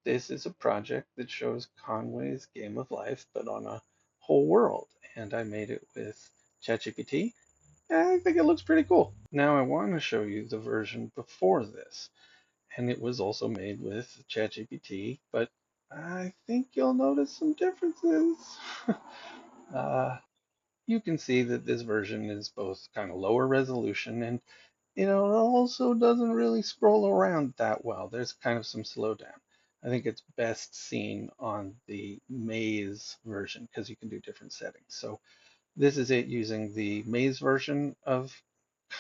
this is a project that shows Conway's game of life, but on a whole world. And I made it with ChatGPT. And I think it looks pretty cool. Now I want to show you the version before this. And it was also made with ChatGPT, but I think you'll notice some differences. uh, you can see that this version is both kind of lower resolution and it also doesn't really scroll around that well. There's kind of some slowdown. I think it's best seen on the Maze version because you can do different settings. So this is it using the Maze version of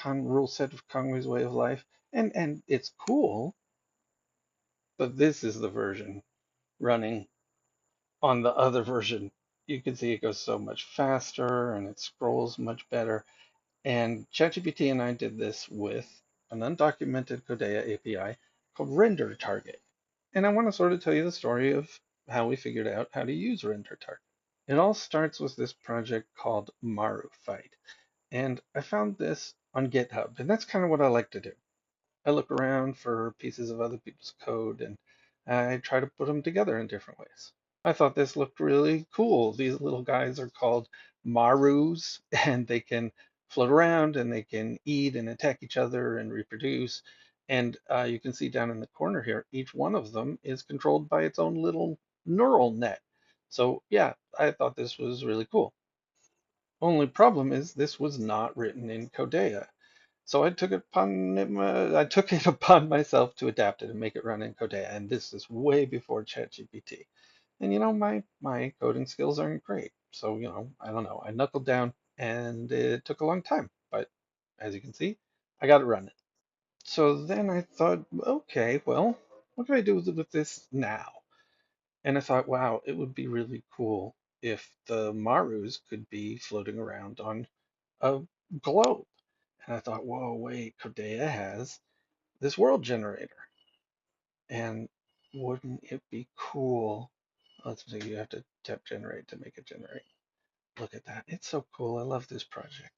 rule set of Conway's Way of Life, and it's cool, but this is the version running on the other version. You can see it goes so much faster and it scrolls much better. And ChatGPT and I did this with an undocumented Codea API called Render Target. And I want to sort of tell you the story of how we figured out how to use Render Target. It all starts with this project called Maru Fight. And I found this on GitHub, and that's kind of what I like to do. I look around for pieces of other people's code and I try to put them together in different ways. I thought this looked really cool. These little guys are called Marus, and they can float around and they can eat and attack each other and reproduce. And you can see down in the corner here, each one of them is controlled by its own little neural net. So yeah, I thought this was really cool. Only problem is this was not written in Codea. So I took it upon myself to adapt it and make it run in Codea. And this is way before ChatGPT. And my coding skills aren't great. So, I don't know. I knuckled down and it took a long time. But as you can see, I got it running. So then I thought, okay, well, what can I do with this now? And I thought, wow, it would be really cool if the Marus could be floating around on a globe. And I thought, whoa, wait, Codea has this world generator. And wouldn't it be cool? Let's see, you have to tap generate to make it generate. Look at that. It's so cool. I love this project.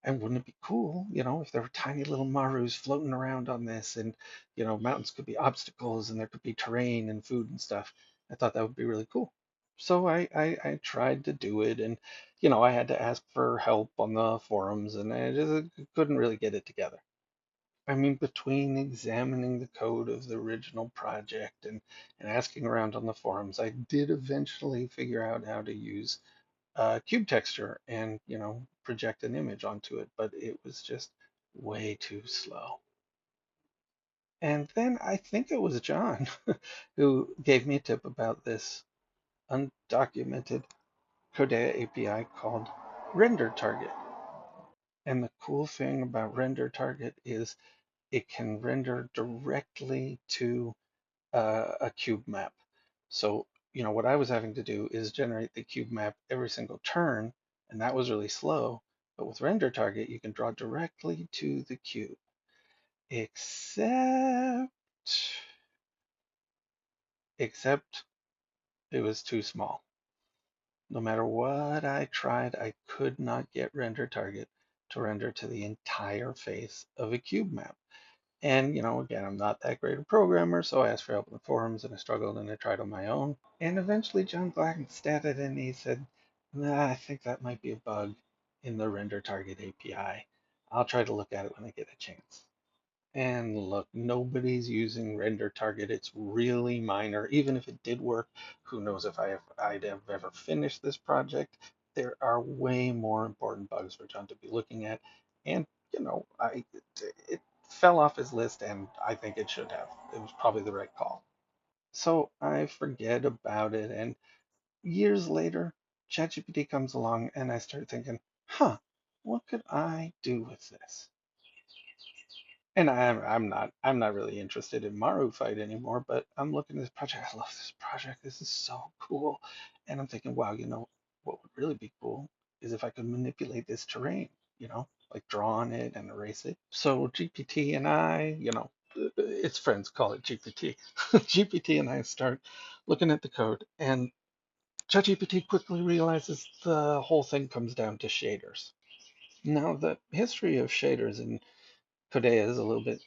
And wouldn't it be cool, if there were tiny little Marus floating around on this and, mountains could be obstacles and there could be terrain and food and stuff. I thought that would be really cool. So I tried to do it and, I had to ask for help on the forums and I just couldn't really get it together. I mean, between examining the code of the original project and asking around on the forums, I did eventually figure out how to use cube texture and, project an image onto it, but it was just way too slow. And then I think it was John who gave me a tip about this undocumented Codea API called Render Target. And the cool thing about Render Target is it can render directly to a cube map. So, what I was having to do is generate the cube map every single turn, and that was really slow. But with render target, you can draw directly to the cube, except, except it was too small. No matter what I tried, I could not get render target to render to the entire face of a cube map. And, again, I'm not that great a programmer, so I asked for help in the forums and I struggled and I tried on my own. And eventually John glanced at it and he said, nah, I think that might be a bug in the render target API. I'll try to look at it when I get a chance. And look, nobody's using render target. It's really minor. Even if it did work, who knows if I'd have ever finished this project. There are way more important bugs for John to be looking at. And, it fell off his list and I think it should have. It was probably the right call. So I forget about it. And years later, ChatGPT comes along and I start thinking, what could I do with this? And I'm not really interested in Maru Fight anymore, but I'm looking at this project. I love this project. This is so cool. And I'm thinking, wow, what would really be cool is if I could manipulate this terrain, like draw on it and erase it. So GPT and I, its friends call it GPT. GPT and I start looking at the code, and ChatGPT quickly realizes the whole thing comes down to shaders. Now, the history of shaders in Codea is a little bit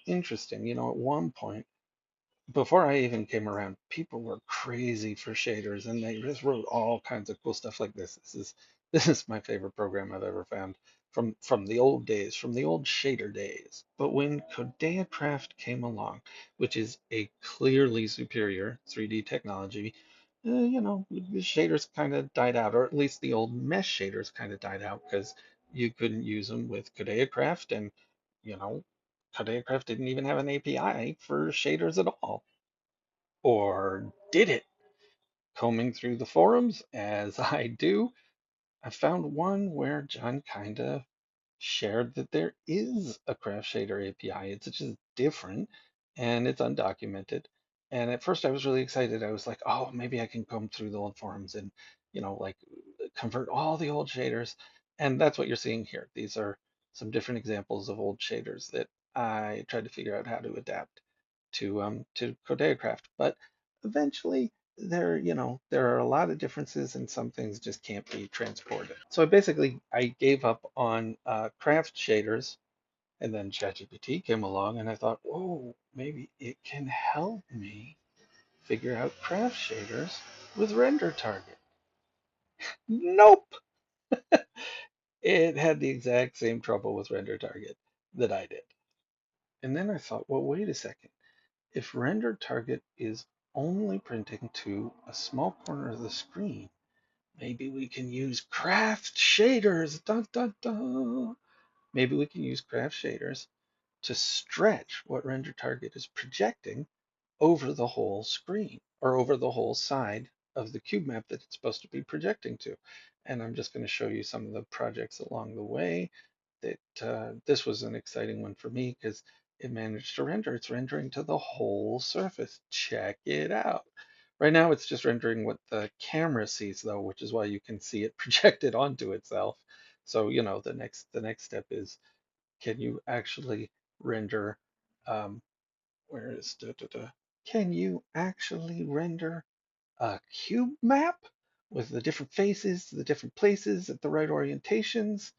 interesting. At one point, before I even came around, people were crazy for shaders and they just wrote all kinds of cool stuff like this. This is my favorite program I've ever found from the old days, from the old shader days. But when Codea Craft came along, which is a clearly superior 3D technology, the shaders kind of died out, or at least the old mesh shaders kind of died out because you couldn't use them with Codea Craft, and you know, Codea Craft didn't even have an API for shaders at all. Or did it? Combing through the forums, as I do, I found one where John kinda shared that there is a Craft Shader API. It's just different and it's undocumented. And at first I was really excited. I was like, oh, maybe I can comb through the old forums and, like convert all the old shaders. And that's what you're seeing here. These are some different examples of old shaders that I tried to figure out how to adapt to Codeacraft. But eventually there are a lot of differences and some things just can't be transported. So I gave up on craft shaders, and then ChatGPT came along and I thought, whoa, maybe it can help me figure out craft shaders with render target. Nope. It had the exact same trouble with render target that I did. And then I thought, well, wait a second. If render target is only printing to a small corner of the screen, maybe we can use craft shaders. Dun, dun, dun. Maybe we can use craft shaders to stretch what render target is projecting over the whole screen or over the whole side of the cube map that it's supposed to be projecting to. And I'm just going to show you some of the projects along the way that this was an exciting one for me because it managed to render. It's rendering to the whole surface. Check it out. Right now it's just rendering what the camera sees though, which is why you can see it projected onto itself. So, the next step is, can you actually render where is da, da, da. Can you actually render a cube map with the different faces, the different places at the right orientations?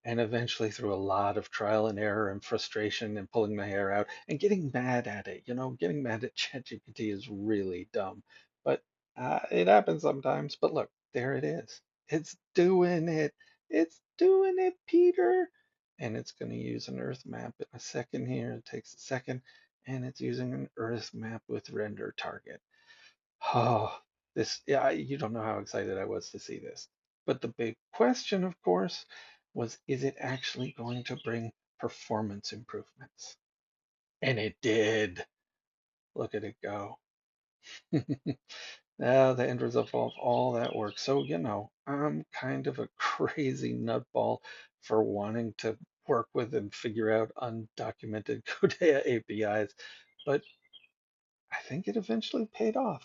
And eventually, through a lot of trial and error and frustration and pulling my hair out and getting mad at it, getting mad at ChatGPT is really dumb. But it happens sometimes. But look, there it is. It's doing it. It's doing it, Peter. And it's going to use an Earth map in a second here. It takes a second. And it's using an Earth map with render target. Oh, yeah, you don't know how excited I was to see this. But the big question, of course, was, is it actually going to bring performance improvements? And it did. Look at it go. Now the end result of all that work. So, I'm kind of a crazy nutball for wanting to work with and figure out undocumented Codea APIs, but I think it eventually paid off.